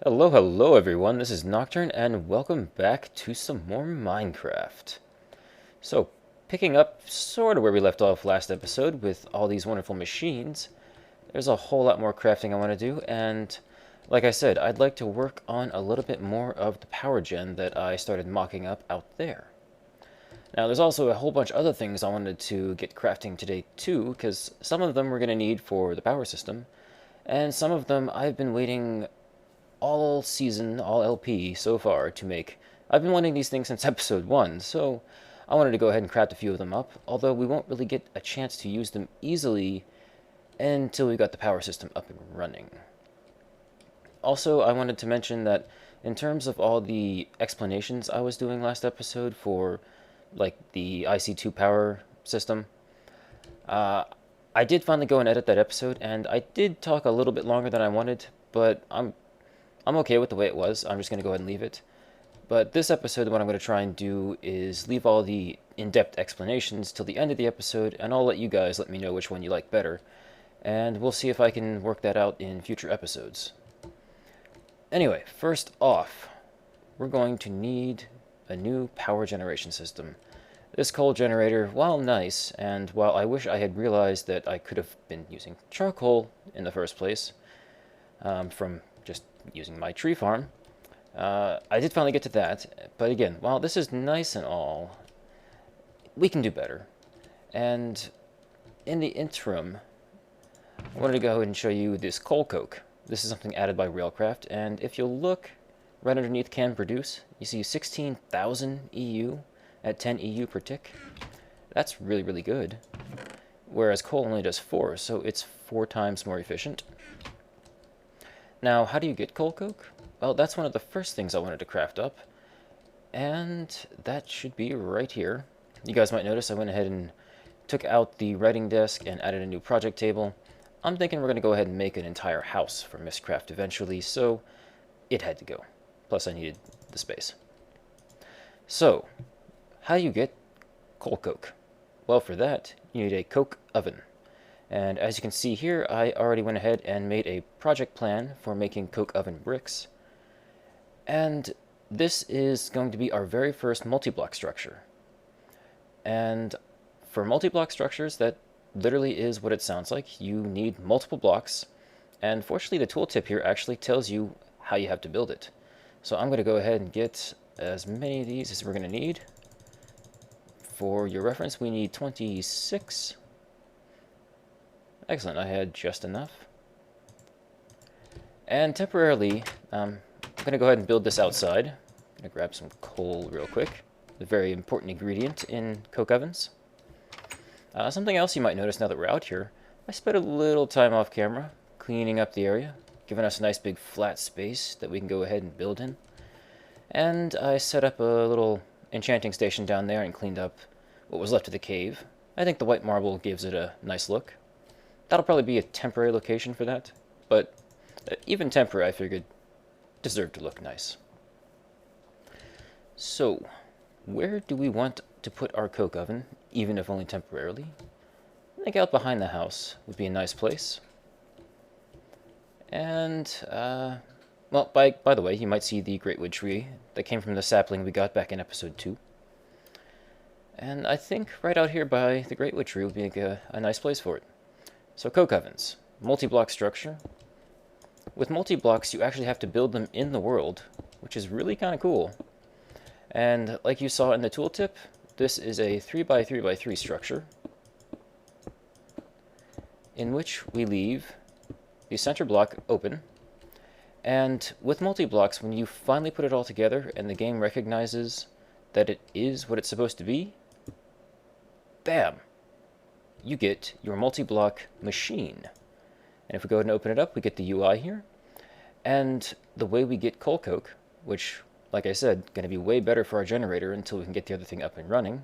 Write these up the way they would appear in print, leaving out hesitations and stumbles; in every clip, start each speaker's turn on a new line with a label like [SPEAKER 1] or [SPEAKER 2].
[SPEAKER 1] Hello, hello everyone, this is Nocturne, and welcome back to some more Minecraft. So, picking up sort of where we left off last episode with all these wonderful machines, there's a whole lot more crafting I want to do, and like I said, I'd like to work on a little bit more of the power gen that I started mocking up out there. Now, there's also a whole bunch of other things I wanted to get crafting today too, because some of them we're going to need for the power system, and some of them I've been waiting all season, all LP so far to make. I've been wanting these things since episode 1, so I wanted to go ahead and craft a few of them up, although we won't really get a chance to use them easily until we got the power system up and running. Also, I wanted to mention that in terms of all the explanations I was doing last episode for like the IC2 power system, I did finally go and edit that episode, and I did talk a little bit longer than I wanted, but I'm okay with the way it was. I'm just going to go ahead and leave it. But this episode, what I'm going to try and do is leave all the in-depth explanations till the end of the episode, and I'll let you guys let me know which one you like better. And we'll see if I can work that out in future episodes. Anyway, first off, we're going to need a new power generation system. This coal generator, while nice, and while I wish I had realized that I could have been using charcoal in the first place, from just using my tree farm, I did finally get to that. But again, while this is nice and all, we can do better. And in the interim, I wanted to go ahead and show you this coal coke. This is something added by Railcraft, and if you'll look right underneath can produce, you see 16,000 EU at 10 EU per tick. That's really, really good. Whereas coal only does 4, so it's 4 times more efficient. Now, how do you get coal coke? Well, that's one of the first things I wanted to craft up, and that should be right here. You guys might notice I went ahead and took out the writing desk and added a new project table. I'm thinking we're going to go ahead and make an entire house for Mistcraft eventually, so it had to go. Plus, I needed the space. So, how do you get coal coke? Well, for that, you need a coke oven. And as you can see here, I already went ahead and made a project plan for making coke oven bricks. And this is going to be our very first multi-block structure. And for multi-block structures, that literally is what it sounds like. You need multiple blocks. And fortunately, the tooltip here actually tells you how you have to build it. So I'm going to go ahead and get as many of these as we're going to need. For your reference, we need 26. Excellent, I had just enough. And temporarily, I'm going to go ahead and build this outside. I'm going to grab some coal real quick. A very important ingredient in coke ovens. Something else you might notice now that we're out here, I spent a little time off camera cleaning up the area, giving us a nice big flat space that we can go ahead and build in. And I set up a little enchanting station down there and cleaned up what was left of the cave. I think the white marble gives it a nice look. That'll probably be a temporary location for that, but even temporary, I figured, deserved to look nice. So, where do we want to put our coke oven, even if only temporarily? I think out behind the house would be a nice place. And, well, by the way, you might see the great wood tree that came from the sapling we got back in episode 2. And I think right out here by the great wood tree would be a nice place for it. So coke ovens, multi-block structure. With multi-blocks, you actually have to build them in the world, which is really kind of cool. And like you saw in the tooltip, this is a 3x3x3 structure in which we leave the center block open. And with multi-blocks, when you finally put it all together and the game recognizes that it is what it's supposed to be, bam! You get your multi-block machine. And if we go ahead and open it up, we get the UI here. And the way we get coal coke, which, like I said, going to be way better for our generator until we can get the other thing up and running,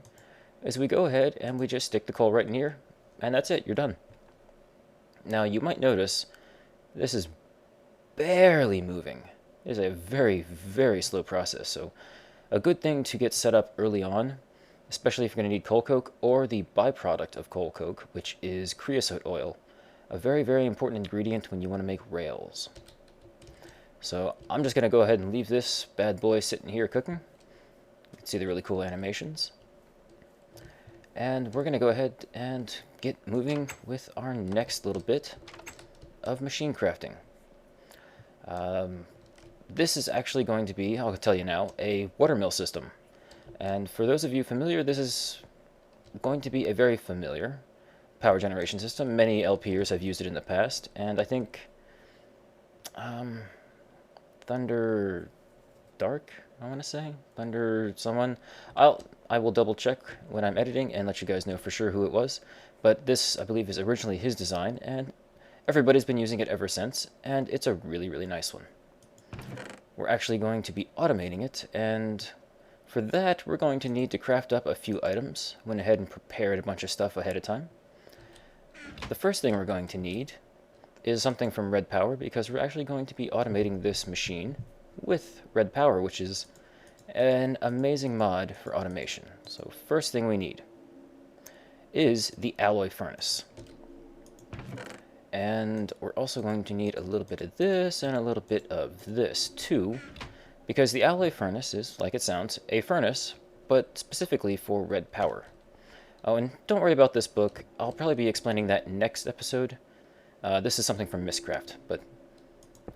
[SPEAKER 1] is we go ahead and we just stick the coal right in here, and that's it, you're done. Now, you might notice this is barely moving. It is a very, very slow process, so a good thing to get set up early on, especially if you're going to need coal coke or the byproduct of coal coke, which is creosote oil, a very, very important ingredient when you want to make rails. So I'm just going to go ahead and leave this bad boy sitting here cooking. You can see the really cool animations. And we're going to go ahead and get moving with our next little bit of machine crafting. This is actually going to be, I'll tell you now, a watermill system. And for those of you familiar, this is going to be a very familiar power generation system. Many LP'ers have used it in the past, and I think Thunder Dark, I want to say? Thunder someone? I will double check when I'm editing and let you guys know for sure who it was. But this, I believe, is originally his design, and everybody's been using it ever since, and it's a really, really nice one. We're actually going to be automating it, and for that, we're going to need to craft up a few items. Went ahead and prepared a bunch of stuff ahead of time. The first thing we're going to need is something from Red Power, because we're actually going to be automating this machine with Red Power, which is an amazing mod for automation. So first thing we need is the alloy furnace. And we're also going to need a little bit of this and a little bit of this too, because the alloy furnace is, like it sounds, a furnace, but specifically for Red Power. Oh, and don't worry about this book. I'll probably be explaining that next episode. This is something from Noc'Craft, but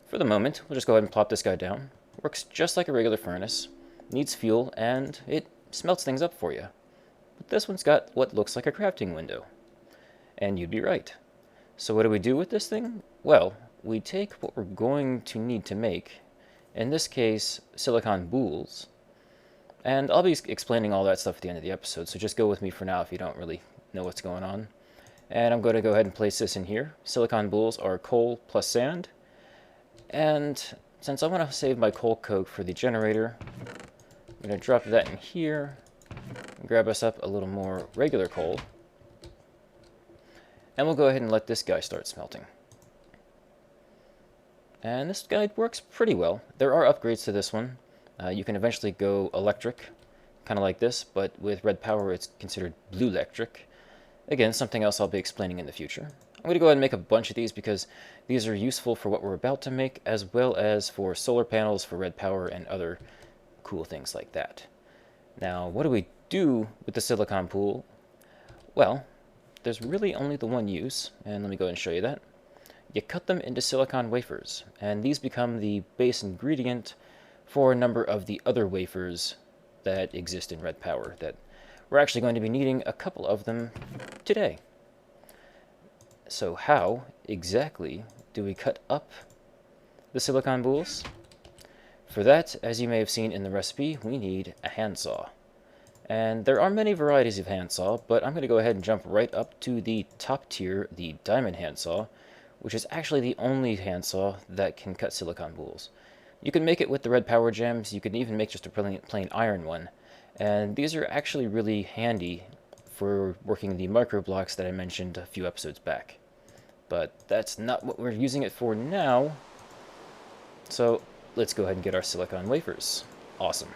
[SPEAKER 1] for the moment, we'll just go ahead and plop this guy down. Works just like a regular furnace, needs fuel, and it smelts things up for you. But this one's got what looks like a crafting window. And you'd be right. So what do we do with this thing? Well, we take what we're going to need to make, in this case, silicon boules, and I'll be explaining all that stuff at the end of the episode, so just go with me for now if you don't really know what's going on. And I'm going to go ahead and place this in here. Silicon boules are coal plus sand, and since I want to save my coal coke for the generator, I'm going to drop that in here, and grab us up a little more regular coal, and we'll go ahead and let this guy start smelting. And this guy works pretty well. There are upgrades to this one. You can eventually go electric, kind of like this, but with Red Power it's considered blue electric. Again, something else I'll be explaining in the future. I'm going to go ahead and make a bunch of these because these are useful for what we're about to make, as well as for solar panels for Red Power and other cool things like that. Now, what do we do with the silicon pool? Well, there's really only the one use, and let me go ahead and show you that. You cut them into silicon wafers, and these become the base ingredient for a number of the other wafers that exist in Red Power that we're actually going to be needing a couple of them today. So how exactly do we cut up the silicon boules? For that, as you may have seen in the recipe, we need a handsaw. And there are many varieties of handsaw, but I'm going to go ahead and jump right up to the top tier, the diamond handsaw, which is actually the only handsaw that can cut silicon boules. You can make it with the Red Power gems, you can even make just a plain iron one, and these are actually really handy for working the micro blocks that I mentioned a few episodes back. But that's not what we're using it for now, so let's go ahead and get our silicon wafers. Awesome.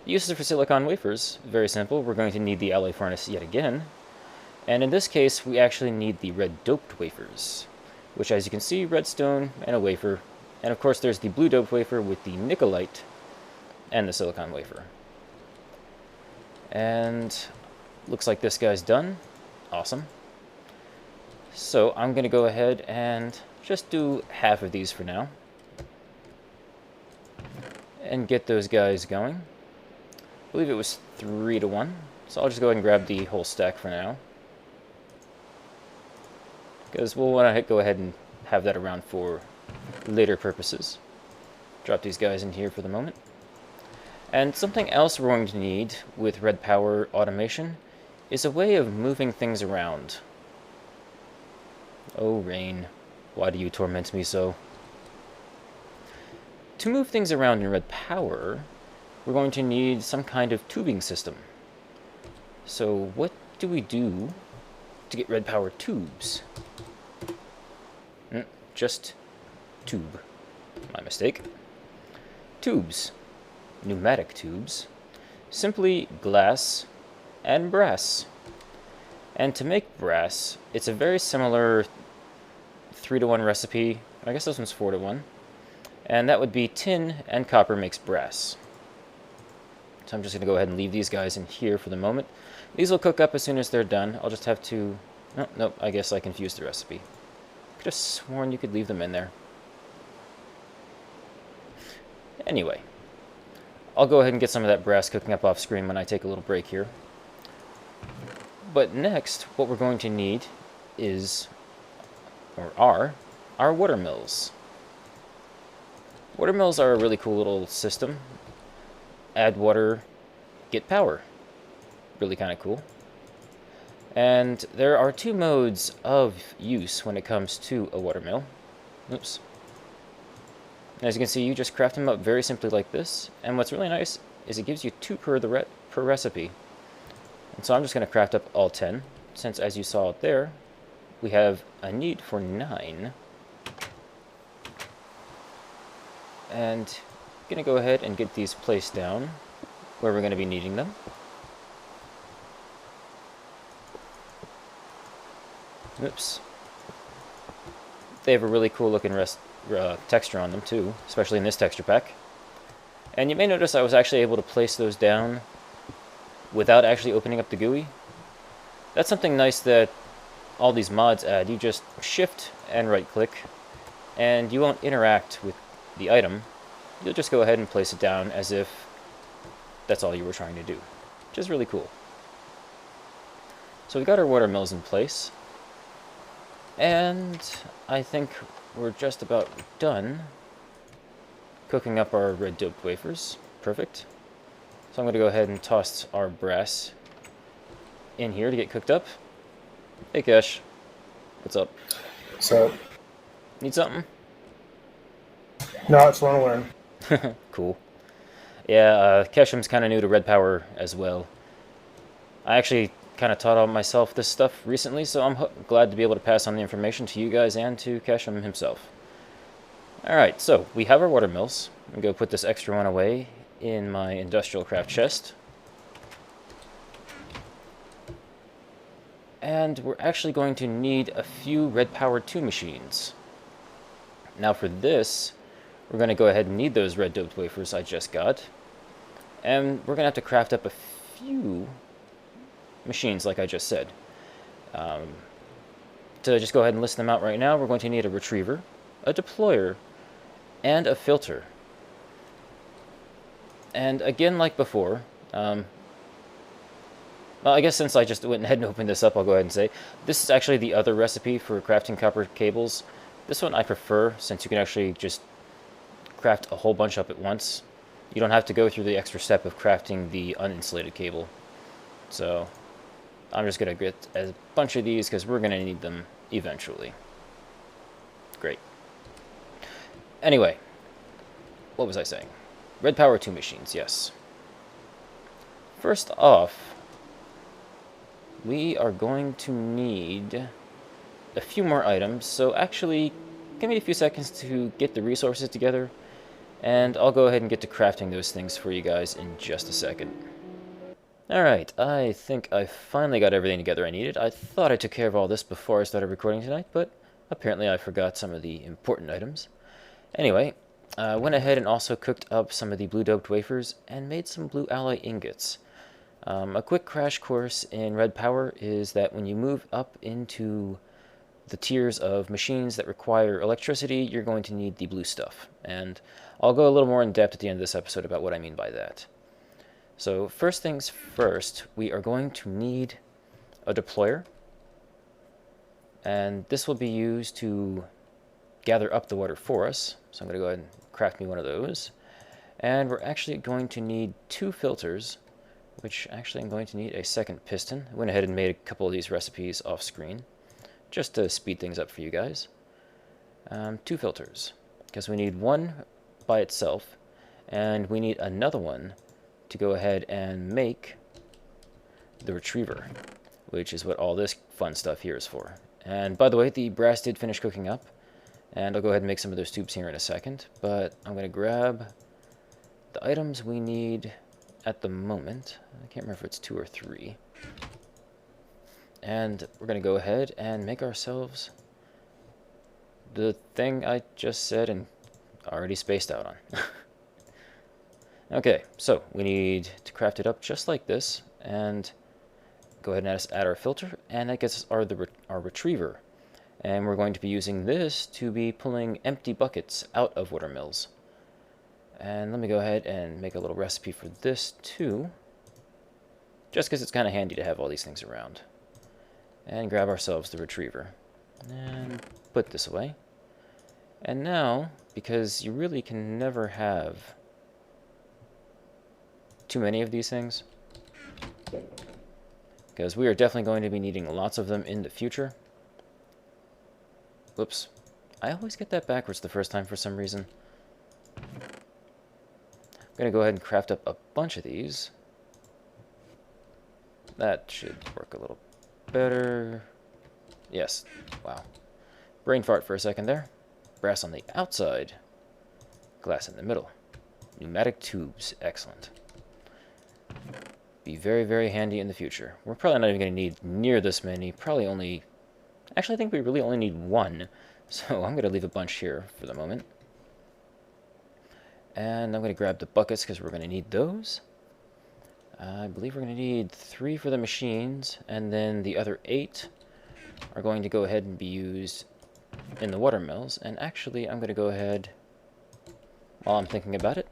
[SPEAKER 1] Uses for silicon wafers, very simple. We're going to need the alloy furnace yet again, and in this case we actually need the red doped wafers, which, as you can see, redstone and a wafer, and of course there's the blue doped wafer with the nickelite and the silicon wafer. And looks like this guy's done. Awesome. So I'm going to go ahead and just do half of these for now and get those guys going. I believe it was 3 to 1, so I'll just go ahead and grab the whole stack for now, because we'll want to go ahead and have that around for later purposes. Drop these guys in here for the moment. And something else we're going to need with Red Power automation is a way of moving things around. Oh, rain, why do you torment me so? To move things around in Red Power, we're going to need some kind of tubing system. So what do we do to get Red Power tubes? Just tube. My mistake. Tubes. Pneumatic tubes. Simply glass and brass. And to make brass, it's a very similar 3-to-1 recipe. I guess this one's 4-to-1. And that would be tin and copper makes brass. So I'm just going to go ahead and leave these guys in here for the moment. These will cook up as soon as they're done. I'll just have to... Oh, nope, I guess I confused the recipe. Could have sworn you could leave them in there. Anyway, I'll go ahead and get some of that brass cooking up off screen when I take a little break here. But next, what we're going to need is, or are, our water mills. Water mills are a really cool little system. Add water, get power. Really kind of cool. And there are 2 modes of use when it comes to a water mill. Oops. As you can see, you just craft them up very simply like this. And what's really nice is it gives you 2 per recipe. And so I'm just going to craft up all 10, since as you saw it there, we have a need for 9. And I'm going to go ahead and get these placed down where we're going to be needing them. Oops. They have a really cool looking texture on them too, especially in this texture pack. And you may notice I was actually able to place those down without actually opening up the GUI. That's something nice that all these mods add. You just shift and right click, and you won't interact with the item. You'll just go ahead and place it down as if that's all you were trying to do, which is really cool. So we've got our water mills in place, and I think we're just about done cooking up our red doped wafers. Perfect. So I'm going to go ahead and toss our brass in here to get cooked up. Hey Kesh, what's up?
[SPEAKER 2] What's up?
[SPEAKER 1] Need something?
[SPEAKER 2] No, I just want to learn.
[SPEAKER 1] Cool. Yeah, Kesham's kind of new to Red Power as well. I actually kind of taught myself this stuff recently, so I'm glad to be able to pass on the information to you guys and to Kesham himself. Alright, so we have our water mills. I'm going to go put this extra one away in my industrial craft chest. And we're actually going to need a few Red Power 2 machines. Now for this, we're going to go ahead and need those red doped wafers I just got. And we're going to have to craft up a few machines like I just said. To just go ahead and list them out right now, we're going to need a retriever, a deployer, and a filter. And again, like before, well, I guess since I just went ahead and opened this up, I'll go ahead and say, this is actually the other recipe for crafting copper cables. This one I prefer, since you can actually just craft a whole bunch up at once. You don't have to go through the extra step of crafting the uninsulated cable. So I'm just going to get a bunch of these because we're going to need them eventually. Great. Anyway, what was I saying? Red Power 2 machines, yes. First off, we are going to need a few more items, so actually give me a few seconds to get the resources together, and I'll go ahead and get to crafting those things for you guys in just a second. Alright, I think I finally got everything together I needed. I thought I took care of all this before I started recording tonight, but apparently I forgot some of the important items. Anyway, I went ahead and also cooked up some of the blue doped wafers and made some blue alloy ingots. A quick crash course in Red Power is that when you move up into the tiers of machines that require electricity, you're going to need the blue stuff. And I'll go a little more in depth at the end of this episode about what I mean by that. So first things first, we are going to need a deployer. And this will be used to gather up the water for us. So I'm going to go ahead and craft me one of those. And we're actually going to need 2 filters, which actually I'm going to need a second piston. I went ahead and made a couple of these recipes off screen, just to speed things up for you guys. 2 filters, because we need one by itself, and we need another one to go ahead and make the retriever, which is what all this fun stuff here is for. And by the way, the brass did finish cooking up, and I'll go ahead and make some of those tubes here in a second, but I'm going to grab the items we need at the moment. I can't remember if it's 2 or 3. And we're going to go ahead and make ourselves the thing I just said and already spaced out on. Okay, so we need to craft it up just like this, and go ahead and add our filter, and that gets us our retriever. And we're going to be using this to be pulling empty buckets out of watermills. And let me go ahead and make a little recipe for this too, just because it's kind of handy to have all these things around. And grab ourselves the retriever, and put this away. And now, because you really can never have too many of these things, because we are definitely going to be needing lots of them in the future. Whoops. I always get that backwards the first time for some reason. I'm going to go ahead and craft up a bunch of these. That should work a little better. Yes. Wow. Brain fart for a second there. Brass on the outside. Glass in the middle. Pneumatic tubes. Excellent. Be very, very handy in the future. We're probably not even going to need near this many. Probably only... Actually, I think we really only need one. So I'm going to leave a bunch here for the moment. And I'm going to grab the buckets because we're going to need those. I believe we're going to need 3 for the machines. And then the other 8 are going to go ahead and be used in the watermills. And actually, I'm going to go ahead, while I'm thinking about it,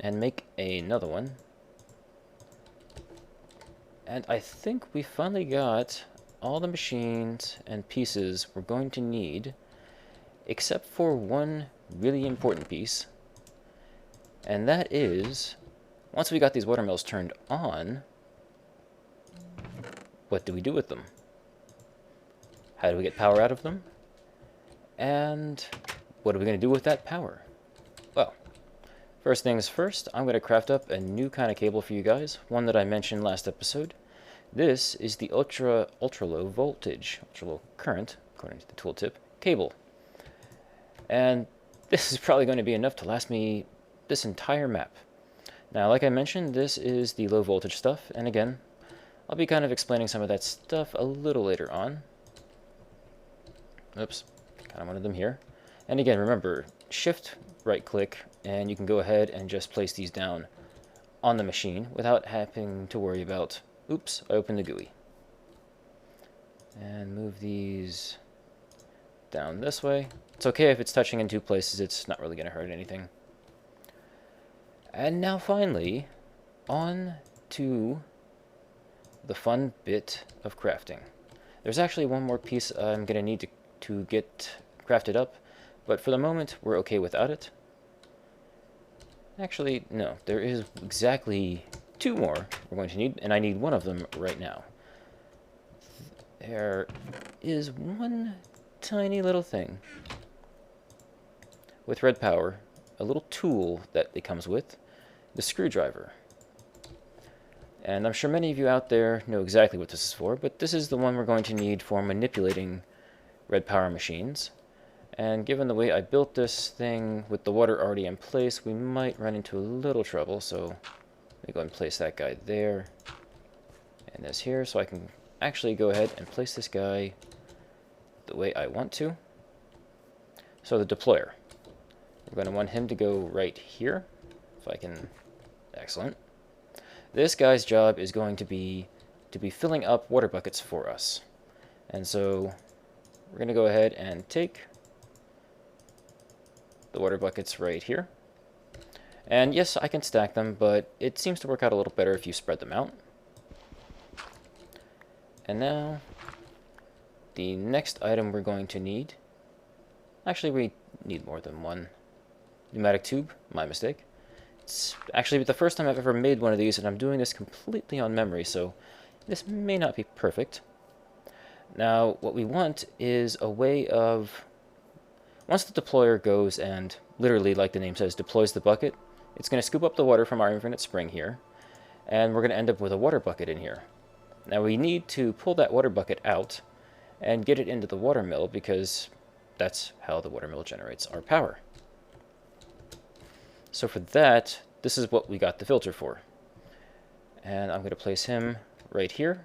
[SPEAKER 1] and make another one. And I think we finally got all the machines and pieces we're going to need, except for one really important piece. And that is, once we got these watermills turned on, what do we do with them? How do we get power out of them? And what are we going to do with that power? Well, first things first, I'm going to craft up a new kind of cable for you guys, one that I mentioned last episode. This is the ultra low voltage, ultra low current, according to the tooltip, cable. And this is probably going to be enough to last me this entire map. Now, like I mentioned, this is the low voltage stuff, and again, I'll be kind of explaining some of that stuff a little later on. Oops, kind of wanted them here. And again, remember, shift right click, and you can go ahead and just place these down on the machine without having to worry about, oops, I opened the GUI. And move these down this way. It's okay if it's touching in 2 places, it's not really going to hurt anything. And now finally, on to the fun bit of crafting. There's actually one more piece I'm going to need to get crafted up, but for the moment we're okay without it. Actually, no, there is exactly 2 more we're going to need, and I need one of them right now. There is one tiny little thing with red power, a little tool that it comes with, the screwdriver. And I'm sure many of you out there know exactly what this is for, but this is the one we're going to need for manipulating red power machines. And given the way I built this thing with the water already in place, we might run into a little trouble, so let me go and place that guy there and this here, so I can actually go ahead and place this guy the way I want to. So the deployer, we're going to want him to go right here, if I can. Excellent. This guy's job is going to be filling up water buckets for us. And so we're going to go ahead and take the water buckets right here. And yes, I can stack them, but it seems to work out a little better if you spread them out. And now, the next item we're going to need, actually we need more than one. Pneumatic tube, my mistake. It's actually the first time I've ever made one of these, and I'm doing this completely on memory, so this may not be perfect. Now, what we want is a way of, once the deployer goes and, literally like the name says, deploys the bucket, it's going to scoop up the water from our infinite spring here, and we're going to end up with a water bucket in here. Now we need to pull that water bucket out and get it into the watermill, because that's how the watermill generates our power. So for that, this is what we got the filter for. And I'm going to place him right here.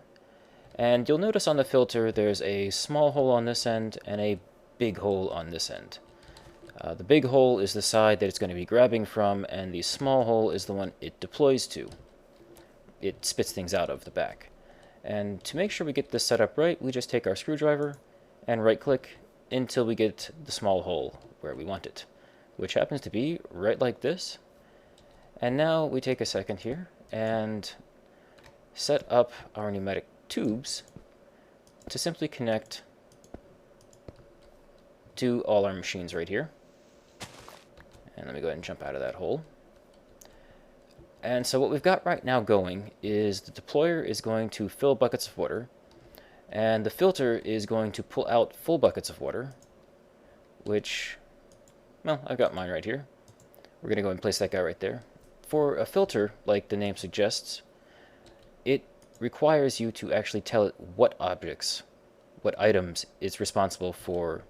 [SPEAKER 1] And you'll notice on the filter there's a small hole on this end and a big hole on this end. The big hole is the side that it's going to be grabbing from, and the small hole is the one it deploys to. It spits things out of the back. And to make sure we get this set up right, we just take our screwdriver and right-click until we get the small hole where we want it, which happens to be right like this. And now we take a second here and set up our pneumatic tubes to simply connect to all our machines right here. And let me go ahead and jump out of that hole. And so what we've got right now going is the deployer is going to fill buckets of water, and the filter is going to pull out full buckets of water, which, well, I've got mine right here. We're going to go and place that guy right there. For a filter, like the name suggests, it requires you to actually tell it what objects, what items it's responsible for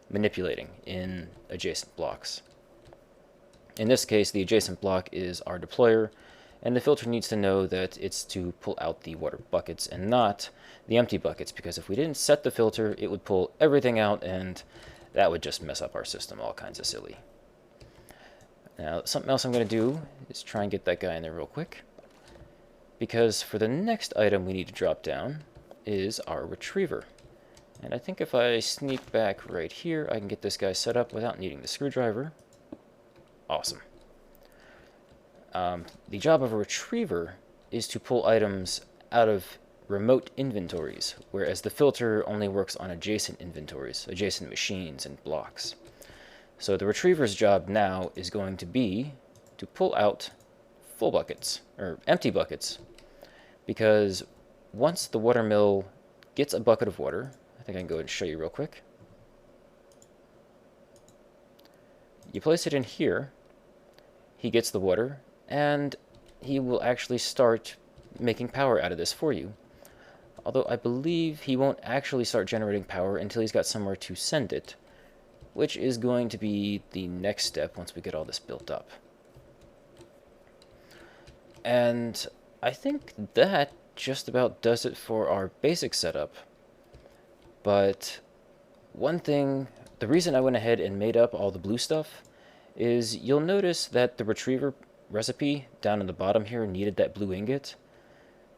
[SPEAKER 1] manipulating in adjacent blocks. In this case, the adjacent block is our deployer, and the filter needs to know that it's to pull out the water buckets and not the empty buckets, because if we didn't set the filter, it would pull everything out, and that would just mess up our system all kinds of silly. Now, something else I'm going to do is try and get that guy in there real quick, because for the next item we need to drop down is our retriever. And I think if I sneak back right here, I can get this guy set up without needing the screwdriver. Awesome. The job of a retriever is to pull items out of remote inventories, whereas the filter only works on adjacent inventories, adjacent machines and blocks. So the retriever's job now is going to be to pull out full buckets, or empty buckets, because once the water mill gets a bucket of water, I think I can go ahead and show you real quick. You place it in here, he gets the water, and he will actually start making power out of this for you. Although I believe he won't actually start generating power until he's got somewhere to send it, which is going to be the next step once we get all this built up. And I think that just about does it for our basic setup. But one thing, the reason I went ahead and made up all the blue stuff is you'll notice that the retriever recipe down in the bottom here needed that blue ingot.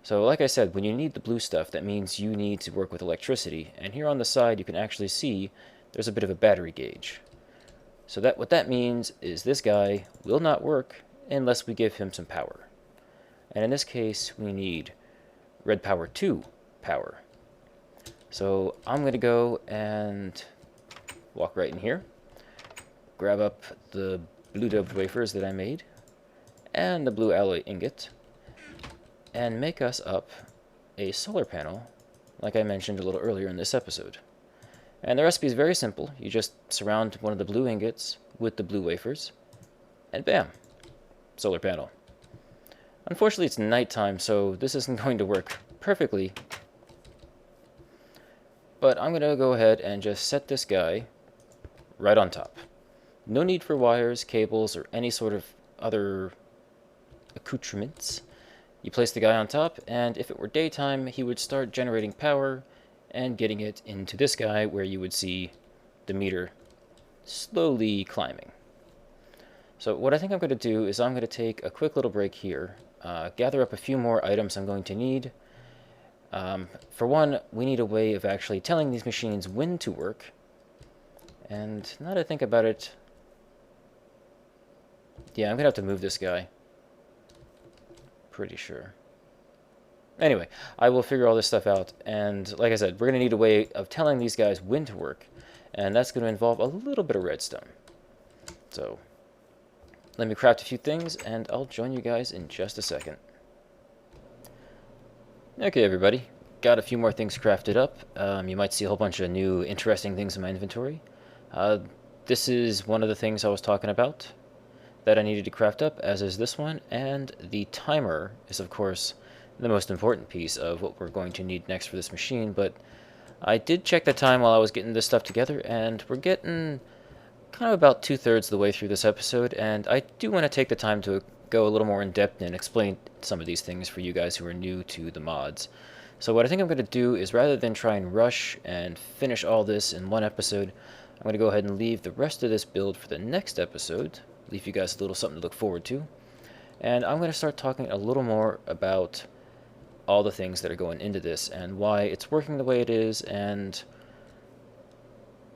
[SPEAKER 1] So like I said, when you need the blue stuff, that means you need to work with electricity. And here on the side, you can actually see there's a bit of a battery gauge. So that what that means is this guy will not work unless we give him some power. And in this case, we need red power 2 power. So I'm going to go and walk right in here, grab up the blue dubbed wafers that I made, and the blue alloy ingot, and make us up a solar panel, like I mentioned a little earlier in this episode. And the recipe is very simple. You just surround one of the blue ingots with the blue wafers, and bam, solar panel. Unfortunately, it's nighttime, so this isn't going to work perfectly. But I'm going to go ahead and just set this guy right on top. No need for wires, cables, or any sort of other accoutrements. You place the guy on top, and if it were daytime, he would start generating power and getting it into this guy where you would see the meter slowly climbing. So what I think I'm going to do is I'm going to take a quick little break here, gather up a few more items I'm going to need. For one, we need a way of actually telling these machines when to work. And now that I think about it, yeah, I'm going to have to move this guy. Pretty sure. Anyway, I will figure all this stuff out, and like I said, we're going to need a way of telling these guys when to work, and that's going to involve a little bit of redstone. So, let me craft a few things, and I'll join you guys in just a second. Okay, everybody, got a few more things crafted up. You might see a whole bunch of new interesting things in my inventory. This is one of the things I was talking about that I needed to craft up, as is this one, and the timer is, of course, the most important piece of what we're going to need next for this machine, but I did check the time while I was getting this stuff together, and we're getting kind of about 2/3 of the way through this episode, and I do want to take the time to go a little more in depth and explain some of these things for you guys who are new to the mods. So what I think I'm going to do is, rather than try and rush and finish all this in one episode, I'm going to go ahead and leave the rest of this build for the next episode, leave you guys a little something to look forward to, and I'm going to start talking a little more about all the things that are going into this and why it's working the way it is and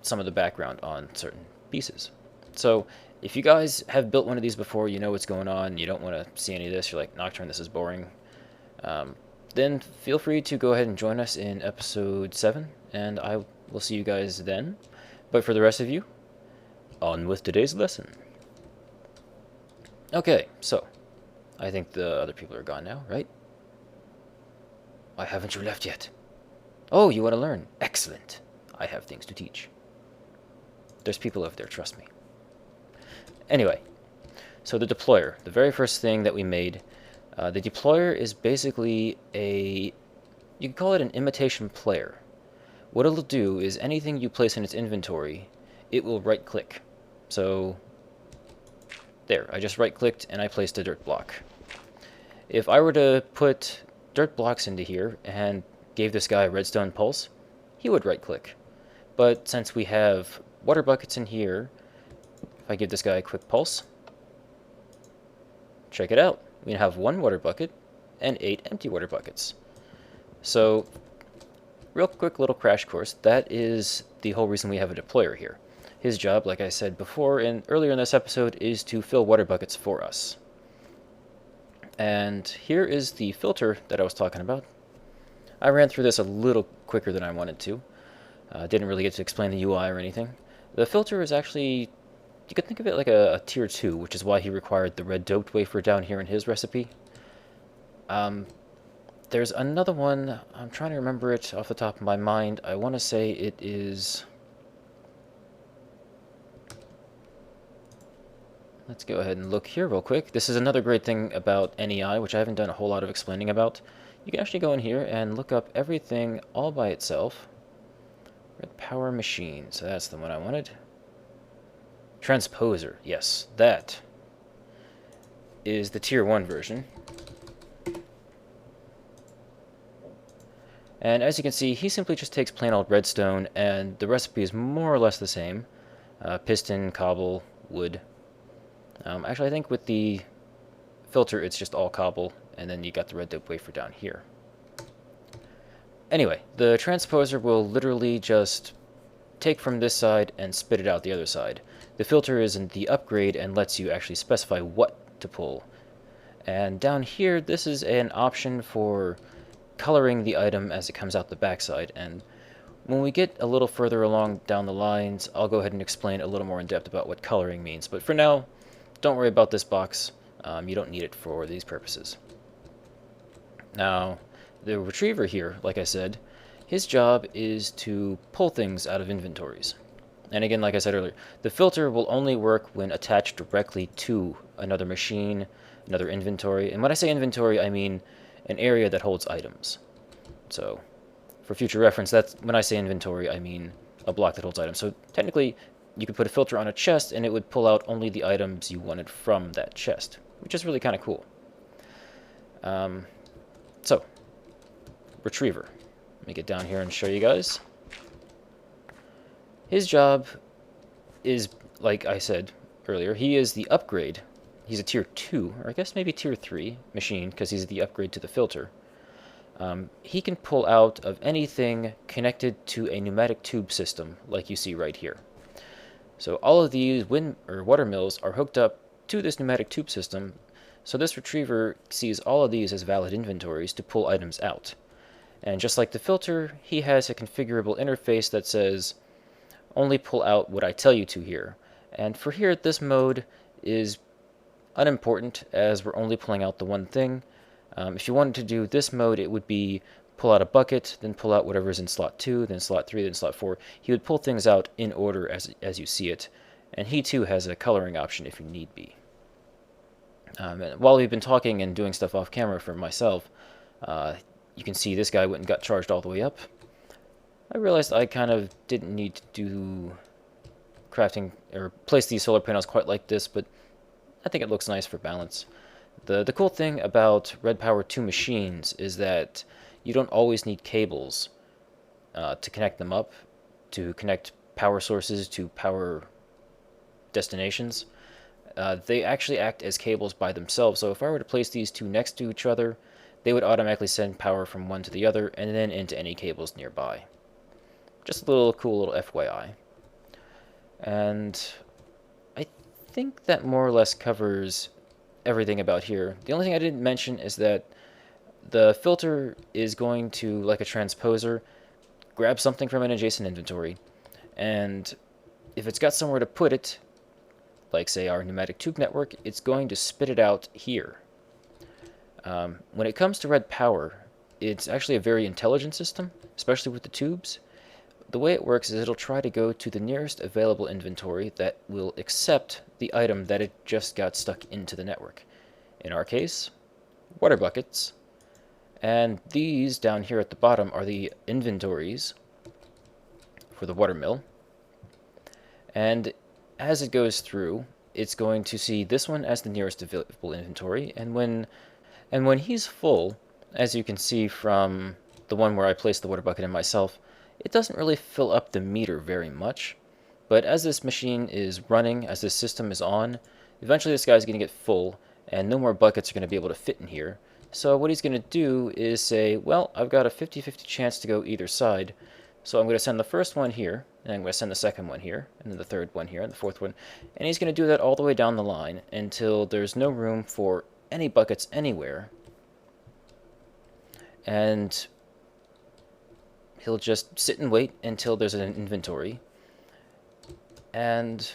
[SPEAKER 1] some of the background on certain pieces. So if you guys have built one of these before, you know what's going on, you don't want to see any of this, you're like, Nocturne, this is boring, then feel free to go ahead and join us in episode 7, and I will see you guys then. But for the rest of you, on with today's lesson. Okay, so I think the other people are gone now, right? Why haven't you left yet? Oh, you want to learn? Excellent. I have things to teach. There's people over there, trust me. Anyway, so the deployer, the very first thing that we made, the deployer is basically you can call it an imitation player. What it'll do is anything you place in its inventory, it will right-click. So, there, I just right-clicked and I placed a dirt block. If I were to put dirt blocks into here and gave this guy a redstone pulse, he would right-click. But since we have water buckets in here, if I give this guy a quick pulse, check it out. We have 1 water bucket and 8 empty water buckets. So, real quick little crash course, that is the whole reason we have a deployer here. His job, like I said before and earlier in this episode, is to fill water buckets for us. And here is the filter that I was talking about. I ran through this a little quicker than I wanted to. Didn't really get to explain the UI or anything. The filter is actually, you could think of it like a tier 2, which is why he required the red doped wafer down here in his recipe. There's another one, I'm trying to remember it off the top of my mind. I want to say it is... Let's go ahead and look here real quick. This is another great thing about NEI, which I haven't done a whole lot of explaining about. You can actually go in here and look up everything all by itself. Red Power Machine, so that's the one I wanted. Transposer, yes, that is the tier 1 version. And as you can see, he simply just takes plain old redstone, and the recipe is more or less the same. Piston, cobble, wood. Actually, I think with the filter, it's just all cobble, and then you got the red dope wafer down here. Anyway, the transposer will literally just take from this side and spit it out the other side. The filter is in the upgrade and lets you actually specify what to pull. And down here, this is an option for coloring the item as it comes out the backside, and when we get a little further along down the lines, I'll go ahead and explain a little more in depth about what coloring means. But for now, don't worry about this box. You don't need it for these purposes. Now, the retriever here, like I said, his job is to pull things out of inventories. And again, like I said earlier, the filter will only work when attached directly to another machine, another inventory. And when I say inventory, I mean an area that holds items. So, for future reference, that's when I say inventory, I mean a block that holds items. So technically, you could put a filter on a chest and it would pull out only the items you wanted from that chest, which is really kind of cool. So, retriever. Let me get down here and show you guys. His job is, like I said earlier, he is the upgrade. He's a tier 2, or I guess maybe tier 3 machine, because he's the upgrade to the filter. He can pull out of anything connected to a pneumatic tube system, like you see right here. So all of these wind or water mills are hooked up to this pneumatic tube system, so this retriever sees all of these as valid inventories to pull items out. And just like the filter, he has a configurable interface that says, only pull out what I tell you to here. And for here, this mode is unimportant, as we're only pulling out the one thing. If you wanted to do this mode, it would be pull out a bucket, then pull out whatever's in slot 2, then slot 3, then slot 4. He would pull things out in order as you see it. And he too has a coloring option if you need be. And while we've been talking and doing stuff off camera for myself, you can see this guy went and got charged all the way up. I realized I kind of didn't need to do crafting or place these solar panels quite like this, but I think it looks nice for balance. The cool thing about Red Power 2 machines is that you don't always need cables to connect them up, to connect power sources to power destinations. They actually act as cables by themselves, so if I were to place these two next to each other, they would automatically send power from one to the other and then into any cables nearby. Just a little cool little FYI. And I think that more or less covers everything about here. The only thing I didn't mention is that the filter is going to, like a transposer, grab something from an adjacent inventory, and if it's got somewhere to put it, like say our pneumatic tube network, it's going to spit it out here. When it comes to red power, it's actually a very intelligent system, especially with the tubes. The way it works is it'll try to go to the nearest available inventory that will accept the item that it just got stuck into the network. In our case, water buckets. And these down here at the bottom are the inventories for the water mill. And as it goes through, it's going to see this one as the nearest available inventory, and when he's full, as you can see from the one where I placed the water bucket in myself, it doesn't really fill up the meter very much. But as this machine is running, as this system is on, eventually this guy's going to get full, and no more buckets are going to be able to fit in here. So what he's going to do is say, well, I've got a 50-50 chance to go either side, so I'm going to send the first one here, and I'm going to send the second one here, and then the third one here, and the fourth one, and he's going to do that all the way down the line until there's no room for any buckets anywhere. And he'll just sit and wait until there's an inventory. And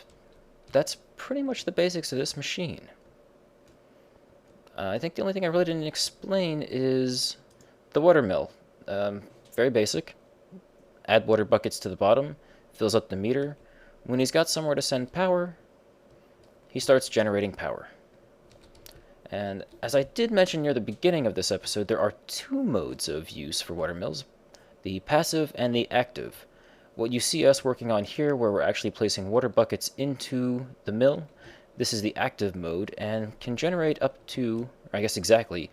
[SPEAKER 1] that's pretty much the basics of this machine. I think the only thing I really didn't explain is the water mill. Very basic. Add water buckets to the bottom, fills up the meter. When he's got somewhere to send power, he starts generating power. And as I did mention near the beginning of this episode, there are two modes of use for water mills, the passive and the active. What you see us working on here, where we're actually placing water buckets into the mill, this is the active mode and can generate up to, or I guess exactly,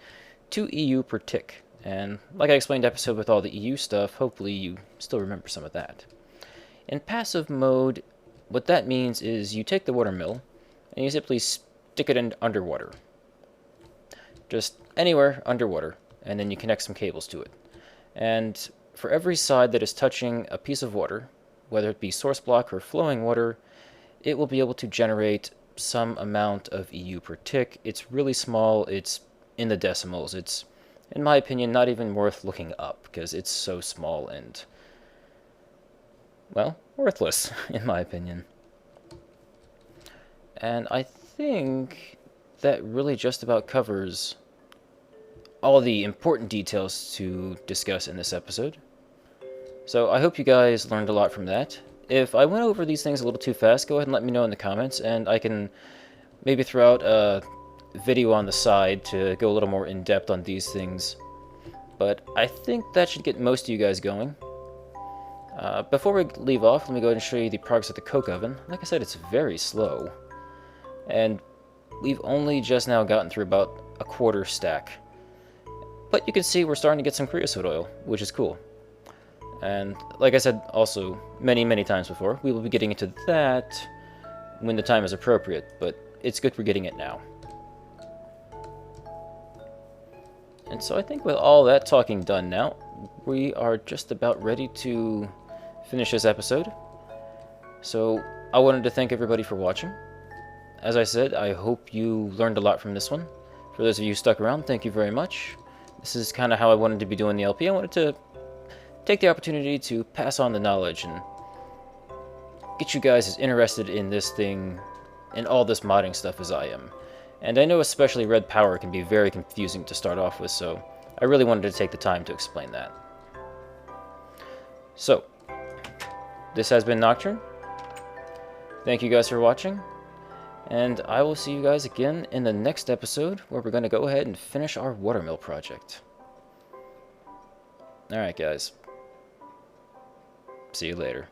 [SPEAKER 1] 2 EU per tick. And like I explained episode with all the EU stuff, hopefully you still remember some of that. In passive mode, what that means is you take the water mill and you simply stick it in underwater. Just anywhere underwater, and then you connect some cables to it. And for every side that is touching a piece of water, whether it be source block or flowing water, it will be able to generate some amount of EU per tick. It's really small, it's in the decimals. It's, in my opinion, not even worth looking up, because it's so small and, well, worthless, in my opinion. And I think that really just about covers all the important details to discuss in this episode. So I hope you guys learned a lot from that. If I went over these things a little too fast, go ahead and let me know in the comments, and I can maybe throw out a video on the side to go a little more in-depth on these things. But I think that should get most of you guys going. Before we leave off, let me go ahead and show you the progress of the coke oven. Like I said, it's very slow. And we've only just now gotten through about a quarter stack. But you can see we're starting to get some creosote oil, which is cool. And like I said also many times before, we will be getting into that when the time is appropriate, but it's good we're getting it now. And so I think with all that talking done now, we are just about ready to finish this episode. So I wanted to thank everybody for watching. As I said, I hope you learned a lot from this one. For those of you who stuck around, thank you very much. This is kind of how I wanted to be doing the LP. I wanted to take the opportunity to pass on the knowledge and get you guys as interested in this thing and all this modding stuff as I am. And I know especially red power can be very confusing to start off with, so I really wanted to take the time to explain that. So, this has been Nocturne. Thank you guys for watching, and I will see you guys again in the next episode, where we're going to go ahead and finish our watermill project. Alright guys. See you later.